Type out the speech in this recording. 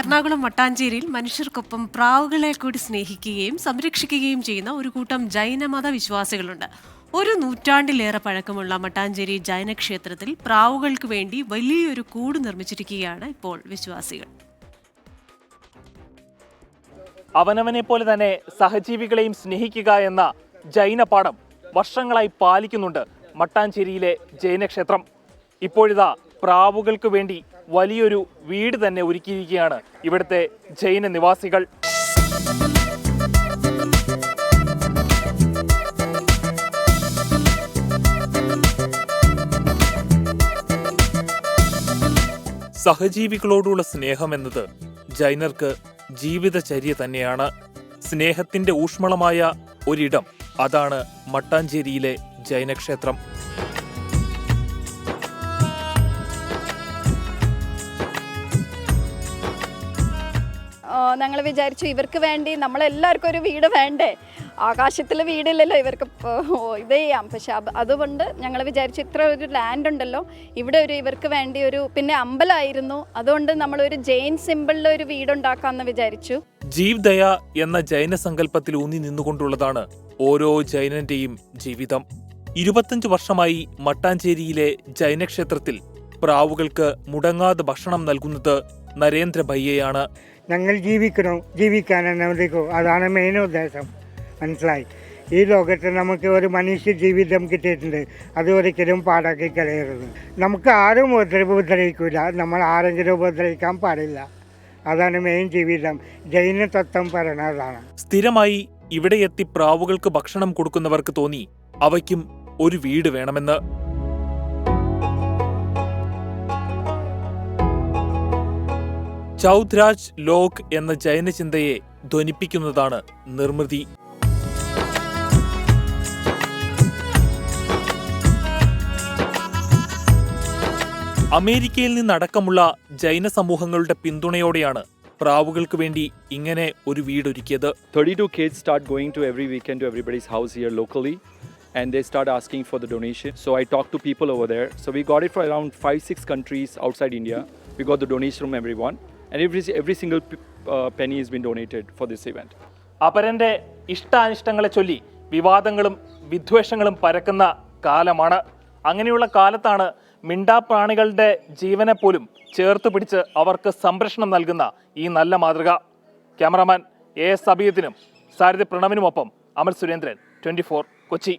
എറണാകുളം മട്ടാഞ്ചേരിയിൽ മനുഷ്യർക്കൊപ്പം പ്രാവുകളെ കൂടി സ്നേഹിക്കുകയും സംരക്ഷിക്കുകയും ചെയ്യുന്ന ഒരു കൂട്ടം ജൈനമത വിശ്വാസികളുണ്ട്. ഒരു നൂറ്റാണ്ടിലേറെ പഴക്കമുള്ള മട്ടാഞ്ചേരി ജൈന ക്ഷേത്രത്തിൽ പ്രാവുകൾക്ക് വേണ്ടി വലിയൊരു കൂട് നിർമ്മിച്ചിരിക്കുകയാണ് ഇപ്പോൾ വിശ്വാസികൾ. അവനവനെ പോലെ തന്നെ സഹജീവികളെയും സ്നേഹിക്കുക എന്ന ജൈന പാഠം വർഷങ്ങളായി പാലിക്കുന്നുണ്ട് മട്ടാഞ്ചേരിയിലെ ജൈനക്ഷേത്രം. ഇപ്പോഴിതാ പ്രാവുകൾക്ക് വേണ്ടി വലിയൊരു വീട് തന്നെ ഒരുക്കിയിരിക്കുകയാണ് ഇവിടുത്തെ ജൈന നിവാസികൾ. സഹജീവികളോടുള്ള സ്നേഹം എന്നത് ജൈനർക്ക് ജീവിതചര്യ തന്നെയാണ്. സ്നേഹത്തിന്റെ ഊഷ്മളമായ ഒരിടം അതാണ് മട്ടാഞ്ചേരിയിലെ ജൈനക്ഷേത്രം. ഞങ്ങൾ വിചാരിച്ചു ഇവർക്ക് വേണ്ടി നമ്മളെല്ലാവർക്കും ഒരു വീട് വേണ്ടേ, ആകാശത്തിൽ വീടില്ലല്ലോ ഇവർക്ക് ഇത് ചെയ്യാം. പക്ഷെ അതുകൊണ്ട് ഞങ്ങൾ വിചാരിച്ചു ഇത്ര ഒരു ലാൻഡ് ഉണ്ടല്ലോ, ഇവിടെ ഒരു ഇവർക്ക് വേണ്ടി ഒരു പിന്നെ അമ്പലമായിരുന്നു, അതുകൊണ്ട് നമ്മളൊരു ജൈൻ സിമ്പിളിൽ ഒരു വീടുണ്ടാക്കാമെന്ന് വിചാരിച്ചു. ജീവ് ദയ എന്ന ജൈന സങ്കല്പത്തിൽ ഊന്നി നിന്നുകൊണ്ടുള്ളതാണ് ഓരോ ജൈനന്റെയും ജീവിതം. 25 വർഷമായി മട്ടാഞ്ചേരിയിലെ ജൈനക്ഷേത്രത്തിൽ പ്രാവുകൾക്ക് മുടങ്ങാതെ ഭക്ഷണം നൽകുന്നത് നരേന്ദ്ര ഭയ്യയാണ്. ഞങ്ങൾ ജീവിക്കാനാണ്, അതാണ് മെയിൻ ഉദ്ദേശം. മനസ്സിലായി? ഈ ലോകത്ത് നമുക്ക് ഒരു മനുഷ്യ ജീവിതം കിട്ടിയിട്ടുണ്ട്, അത് ഒരിക്കലും പാടാക്കി കളയരുത്. നമുക്ക് ആരും ഉപദ്രവിക്കില്ല, നമ്മൾ ആരെങ്കിലും ഉപദ്രവിക്കാൻ പാടില്ല. അതാണ് മെയിൻ ജീവിതം. ജൈന തത്വം പറയുന്നതാണ്. സ്ഥിരമായി ഇവിടെ എത്തി പ്രാവുകൾക്ക് ഭക്ഷണം കൊടുക്കുന്നവർക്ക് തോന്നി അവയ്ക്കും ഒരു വീട് വേണമെന്ന്. ചൗദ്രാജ് ലോക് എന്ന ജൈന ചിന്തയെ ധ്വനിപ്പിക്കുന്നതാണ് നിർമ്മിതി. അമേരിക്കയിൽ നിന്നടക്കമുള്ള ജൈന സമൂഹങ്ങളുടെ പിന്തുണയോടെയാണ് പ്രാവുകൾക്ക് വേണ്ടി ഇങ്ങനെ ഒരു വീടൊരുക്കിയത്. 32 kids start going to every weekend to everybody's house here locally, and they start asking for the donation. So I talked to people over there. So we got it from around 5-6 countries outside India. We got the donation from everyone, and every single penny has been donated for this event. അപരന്റെ ഇഷ്ടാനിഷ്ടങ്ങളെ ചൊല്ലി വിവാദങ്ങളും വിദ്വേഷങ്ങളും പരക്കുന്ന കാലമാണ്. അങ്ങനെയുള്ള കാലത്താണ് മിണ്ടാപ്രാണികളുടെ ജീവനെ പോലും ചേർത്ത് പിടിച്ച് അവർക്ക് സംരക്ഷണം നൽകുന്ന ഈ നല്ല മാതൃക. ക്യാമറാമാൻ AS അബിയത്തിനും സാരഥി പ്രണവിനുമൊപ്പം അമൽ സുരേന്ദ്രൻ, 24 കൊച്ചി.